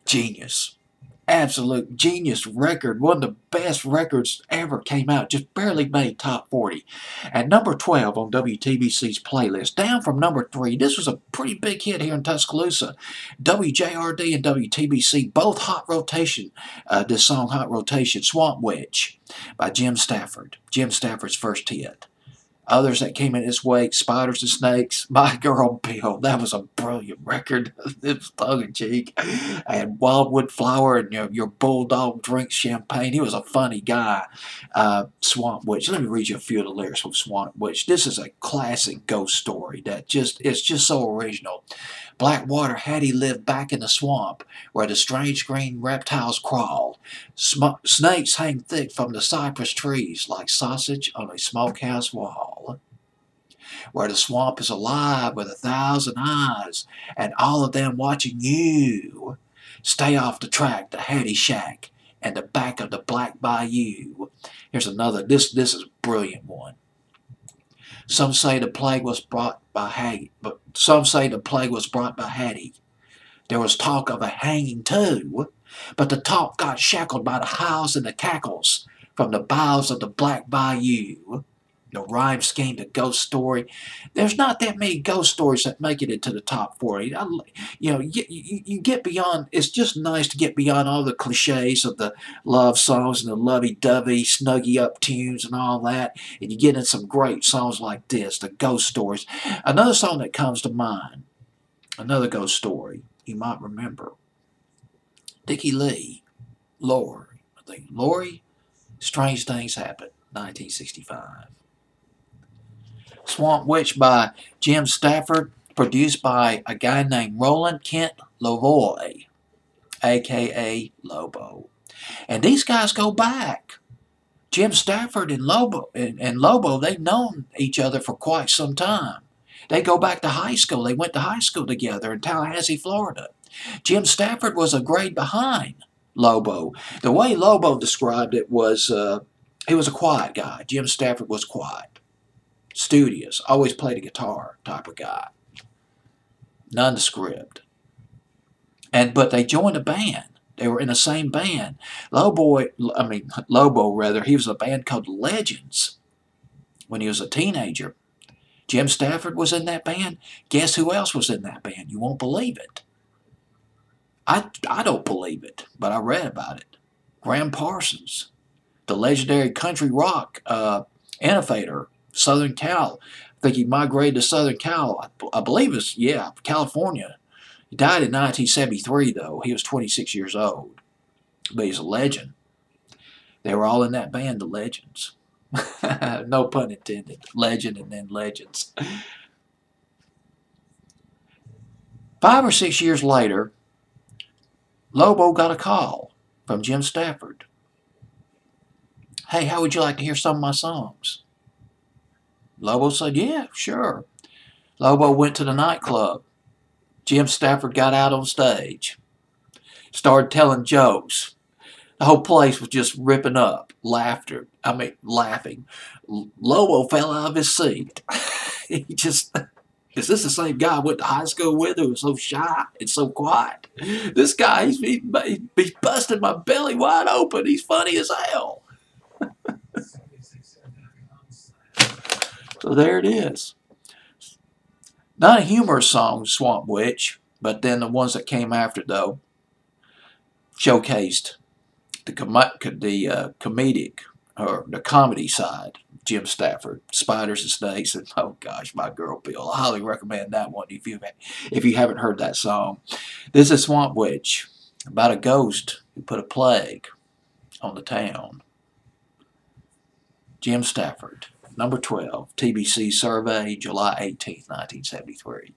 Genius. Absolute genius record. One of the best records ever came out. Just barely made top 40. At number 12 on WTBC's playlist. Down from number 3. This was a pretty big hit here in Tuscaloosa. WJRD and WTBC, both hot rotation. This song, Hot Rotation. Swamp Witch by Jim Stafford. Jim Stafford's first hit. Others that came in its wake, Spiders and Snakes, My Girl Bill. That was a brilliant record. It was tongue-in-cheek. And Wildwood Flower and your Bulldog Drinks Champagne. He was a funny guy. Swamp Witch. Let me read you a few of the lyrics from Swamp Witch. This is a classic ghost story that it's just so original. Blackwater Hattie lived back in the swamp where the strange green reptiles crawl. Snakes hang thick from the cypress trees like sausage on a smokehouse wall. Where the swamp is alive with 1,000 eyes and all of them watching you. Stay off the track, the Hattie Shack, and the back of the Black Bayou. Here's another, this is a brilliant one. Some say the plague was brought by Hattie, but some say the plague was brought by Hattie. There was talk of a hanging too, but the talk got shackled by the howls and the cackles from the boughs of the Black Bayou. The rhyme scheme, the ghost story. There's not that many ghost stories that make it into the top 40. You get beyond, it's just nice to get beyond all the cliches of the love songs and the lovey-dovey, snuggy-up tunes and all that, and you get in some great songs like this, the ghost stories. Another song that comes to mind, another ghost story you might remember, Dickie Lee, Lori. I think Lori, Strange Things Happen, 1965. Swamp Witch by Jim Stafford, produced by a guy named Roland Kent Lavoie, a.k.a. Lobo. And these guys go back. Jim Stafford and Lobo, they've known each other for quite some time. They go back to high school. They went to high school together in Tallahassee, Florida. Jim Stafford was a grade behind Lobo. The way Lobo described it was he was a quiet guy. Jim Stafford was quiet. Studious, always played a guitar type of guy. Nondescript. But they joined a band. They were in the same band. Lobo, he was in a band called Legends when he was a teenager. Jim Stafford was in that band. Guess who else was in that band? You won't believe it. I don't believe it, but I read about it. Graham Parsons, the legendary country rock innovator, Southern Cal. I think he migrated to Southern Cal. I believe it's, California. He died in 1973, though. He was 26 years old. But he's a legend. They were all in that band, the Legends. No pun intended. Legend and then Legends. 5 or 6 years later, Lobo got a call from Jim Stafford. Hey, how would you like to hear some of my songs? Lobo said, yeah, sure. Lobo went to the nightclub. Jim Stafford got out on stage. Started telling jokes. The whole place was just ripping up. Laughing. Lobo fell out of his seat. He just, is this the same guy I went to high school with who was so shy and so quiet? This guy, he's busting my belly wide open. He's funny as hell. So there it is. Not a humorous song, Swamp Witch, but then the ones that came after, though, showcased the comedic, or the comedy side. Jim Stafford, Spiders and Snakes, and oh gosh, My Girl Bill. I highly recommend that one if you haven't heard that song. This is Swamp Witch, about a ghost who put a plague on the town. Jim Stafford. Number 12, TBC survey, July 18th, 1973.